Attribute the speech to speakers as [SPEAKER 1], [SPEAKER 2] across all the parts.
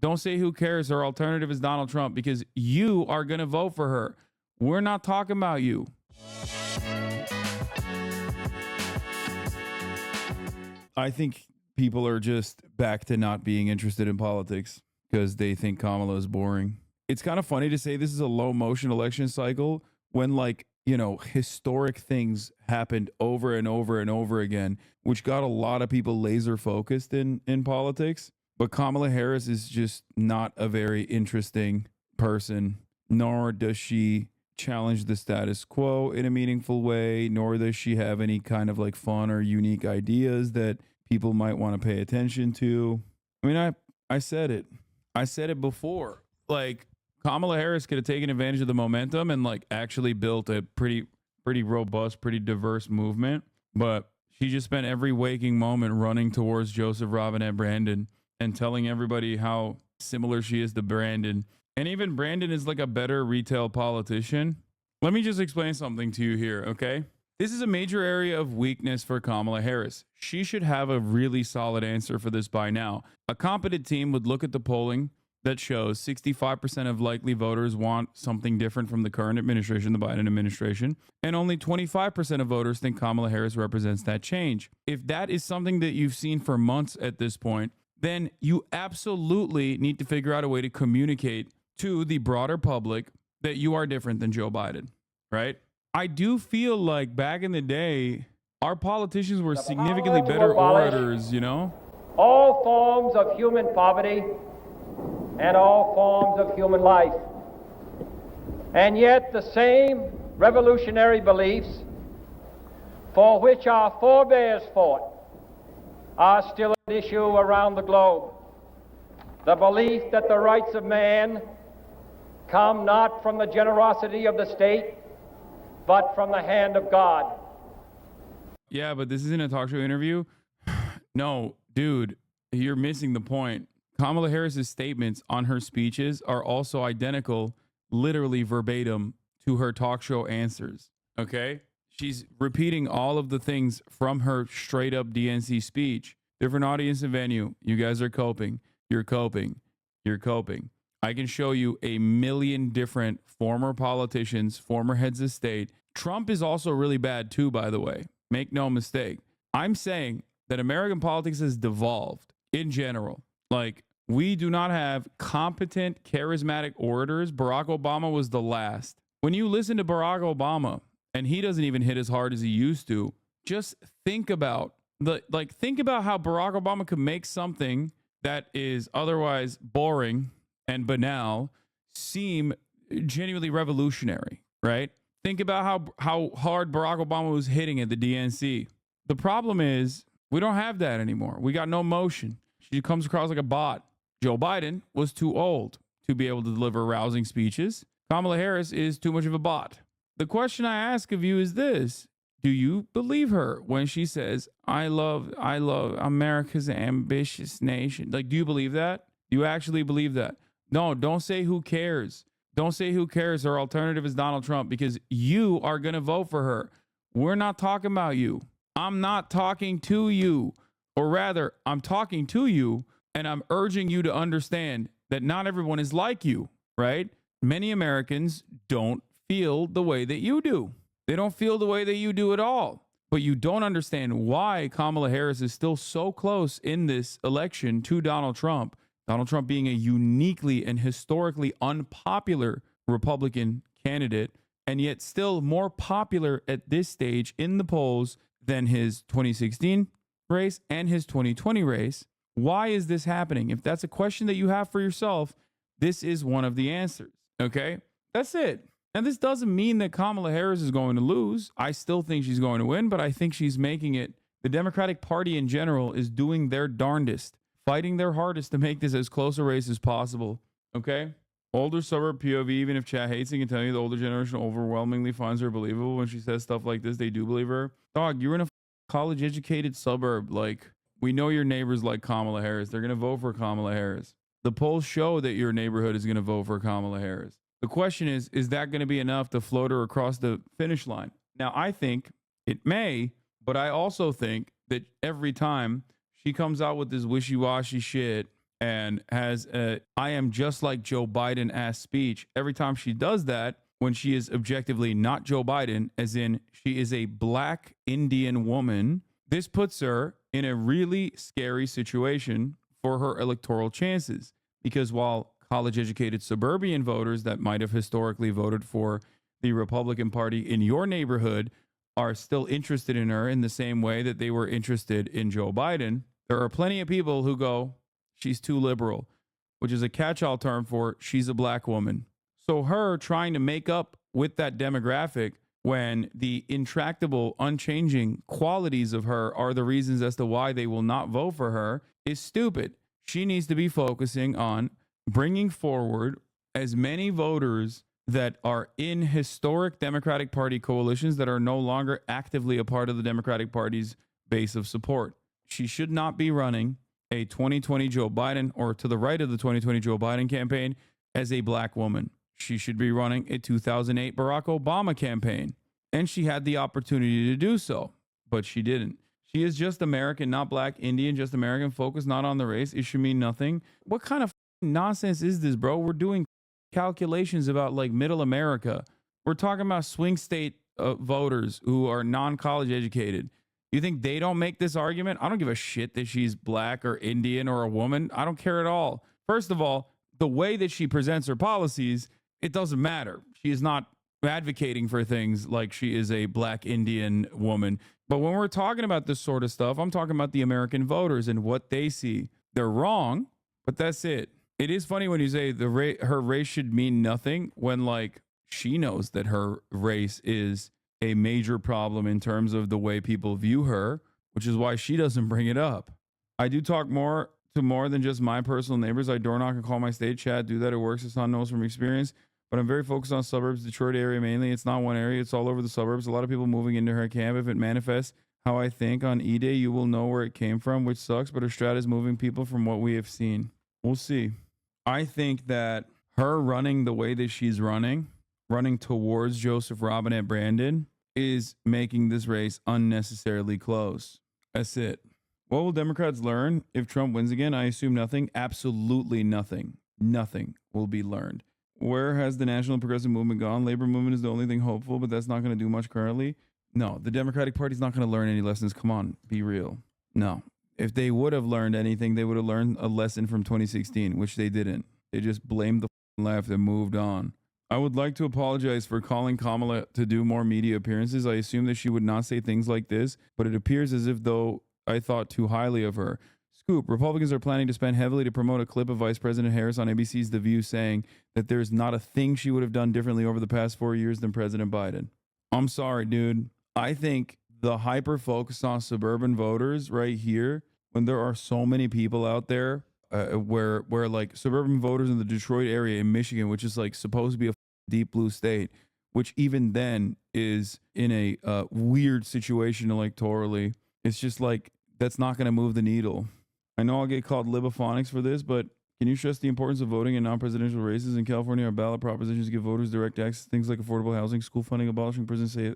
[SPEAKER 1] Don't say who cares. Her alternative is Donald Trump because you are going to vote for her. We're not talking about you. I think people are just back to not being interested in politics because they think Kamala is boring. It's kind of funny to say this is a low motion election cycle when, like, you know, historic things happened over and over and over again, which got a lot of people laser focused in politics. But Kamala Harris is just not a very interesting person, nor does she challenge the status quo in a meaningful way, nor does she have any kind of like fun or unique ideas that people might want to pay attention to. I mean, I said it. I said it before. Like, Kamala Harris could have taken advantage of the momentum and like actually built a pretty robust, pretty diverse movement. But she just spent every waking moment running towards Joseph Robinette Brandon and telling everybody how similar she is to Brandon. And even Brandon is like a better retail politician. Let me just explain something to you here, okay? This is a major area of weakness for Kamala Harris. She should have a really solid answer for this by now. A competent team would look at the polling that shows 65% of likely voters want something different from the current administration, the Biden administration, and only 25% of voters think Kamala Harris represents that change. If that is something that you've seen for months at this point, then you absolutely need to figure out a way to communicate to the broader public that you are different than Joe Biden, right? I do feel like back in the day, our politicians were significantly better orators, you know?
[SPEAKER 2] All forms of human poverty and all forms of human life. And yet the same revolutionary beliefs for which our forebears fought are still an issue around the globe. The belief that the rights of man come not from the generosity of the state, but from the hand of God.
[SPEAKER 1] Yeah, but this isn't a talk show interview. No, dude, you're missing the point. Kamala Harris's statements on her speeches are also identical, literally verbatim, to her talk show answers. Okay? She's repeating all of the things from her straight up DNC speech. Different audience and venue. You guys are coping. You're coping. You're coping. I can show you a million different former politicians, former heads of state. Trump is also really bad too, by the way. Make no mistake. I'm saying that American politics has devolved in general. Like, we do not have competent, charismatic orators. Barack Obama was the last. When you listen to Barack Obama, and he doesn't even hit as hard as he used to, just think about think about how Barack Obama could make something that is otherwise boring and banal seem genuinely revolutionary, right? Think about how hard Barack Obama was hitting at the DNC. The problem is we don't have that anymore. We got no motion. She comes across like a bot. Joe Biden was too old to be able to deliver rousing speeches. Kamala Harris is too much of a bot. The question I ask of you is this. Do you believe her when she says, I love America's ambitious nation? Like, do you believe that? Do you actually believe that? No, don't say who cares. Don't say who cares. Her alternative is Donald Trump because you are going to vote for her. We're not talking about you. I'm not talking to you. Or rather, I'm talking to you and I'm urging you to understand that not everyone is like you, right? Many Americans don't feel the way that you do. They don't feel the way that you do at all. But you don't understand why Kamala Harris is still so close in this election to Donald Trump. Donald Trump being a uniquely and historically unpopular Republican candidate, and yet still more popular at this stage in the polls than his 2016 race and his 2020 race. Why is this happening? If that's a question that you have for yourself, this is one of the answers. Okay? That's it. And this doesn't mean that Kamala Harris is going to lose. I still think she's going to win, but I think she's making it. The Democratic Party in general is doing their darndest, fighting their hardest to make this as close a race as possible. Okay? Older suburb POV, even if Chad hates it, can tell you the older generation overwhelmingly finds her believable. When she says stuff like this, they do believe her. Dog, you're in a college-educated suburb. Like, we know your neighbors like Kamala Harris. They're going to vote for Kamala Harris. The polls show that your neighborhood is going to vote for Kamala Harris. The question is that going to be enough to float her across the finish line? Now, I think it may, but I also think that every time she comes out with this wishy-washy shit and has a "I am just like Joe Biden" ass speech every time she does that, when she is objectively not Joe Biden, as in she is a black Indian woman. This puts her in a really scary situation for her electoral chances, because while college educated suburban voters that might have historically voted for the Republican Party in your neighborhood are still interested in her in the same way that they were interested in Joe Biden, there are plenty of people who go, she's too liberal, which is a catch-all term for she's a black woman. So her trying to make up with that demographic when the intractable, unchanging qualities of her are the reasons as to why they will not vote for her is stupid. She needs to be focusing on bringing forward as many voters that are in historic Democratic Party coalitions that are no longer actively a part of the Democratic Party's base of support. She should not be running a 2020 Joe Biden, or to the right of the 2020 Joe Biden campaign, as a black woman. She should be running a 2008 Barack Obama campaign. And she had the opportunity to do so, but she didn't. She is just American, not black, Indian, just American, focused not on the race. It should mean nothing. What kind of nonsense is this, bro? We're doing calculations about like middle America. We're talking about swing state voters who are non-college educated. You think they don't make this argument? I don't give a shit that she's black or Indian or a woman. I don't care at all. First of all, the way that she presents her policies, it doesn't matter. She is not advocating for things like she is a black Indian woman. But when we're talking about this sort of stuff, I'm talking about the American voters and what they see. They're wrong, but that's it. It is funny when you say her race should mean nothing, when like she knows that her race is a major problem in terms of the way people view her, which is why she doesn't bring it up. I do talk more than just my personal neighbors. I door knock and call my state chat. Do that. It works. Hasan knows from experience. But I'm very focused on suburbs, Detroit area mainly. It's not one area. It's all over the suburbs. A lot of people moving into her camp. If it manifests how I think on E-Day, you will know where it came from, which sucks. But her strat is moving people from what we have seen. We'll see. I think that her running the way that she's running towards Joseph Robinette Brandon, is making this race unnecessarily close. That's it. What will Democrats learn if Trump wins again? I assume nothing. Absolutely nothing. Nothing will be learned. Where has the national progressive movement gone? Labor movement is the only thing hopeful, but that's not going to do much currently. No, the Democratic Party's not going to learn any lessons. Come on, be real. No. If they would have learned anything, they would have learned a lesson from 2016, which they didn't. They just blamed the left and moved on. I would like to apologize for calling Kamala to do more media appearances. I assume that she would not say things like this, but it appears as if though I thought too highly of her. Scoop, Republicans are planning to spend heavily to promote a clip of Vice President Harris on ABC's The View saying that there's not a thing she would have done differently over the past 4 years than President Biden. I'm sorry, dude. I think the hyper focus on suburban voters right here, when there are so many people out there where like suburban voters in the Detroit area in Michigan, which is like supposed to be a deep blue state, which even then is in a weird situation electorally. It's just like, that's not going to move the needle. I know I'll get called libophonics for this, but can you stress the importance of voting in non-presidential races in California? Our ballot propositions give voters direct access to things like affordable housing, school funding, abolishing prison,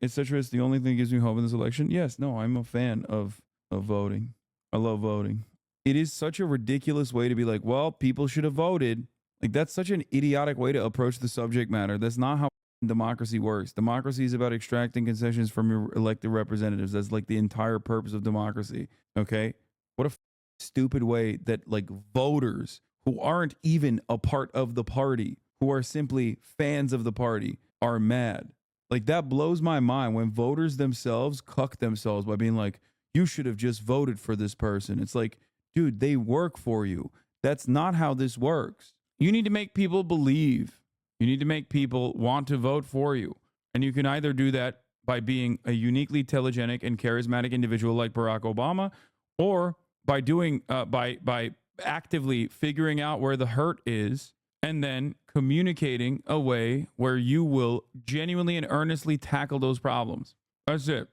[SPEAKER 1] etc. It's the only thing that gives me hope in this election. Yes, no, I'm a fan of voting. I love voting. It is such a ridiculous way to be like, well, people should have voted. Like, that's such an idiotic way to approach the subject matter. That's not how democracy works. Democracy is about extracting concessions from your elected representatives. That's like the entire purpose of democracy. Okay? What a stupid way that like voters who aren't even a part of the party, who are simply fans of the party, are mad. Like, that blows my mind when voters themselves cuck themselves by being like, you should have just voted for this person. It's like, dude, they work for you. That's not how this works. You need to make people believe. You need to make people want to vote for you. And you can either do that by being a uniquely telegenic and charismatic individual like Barack Obama, or by doing by actively figuring out where the hurt is and then communicating a way where you will genuinely and earnestly tackle those problems. That's it.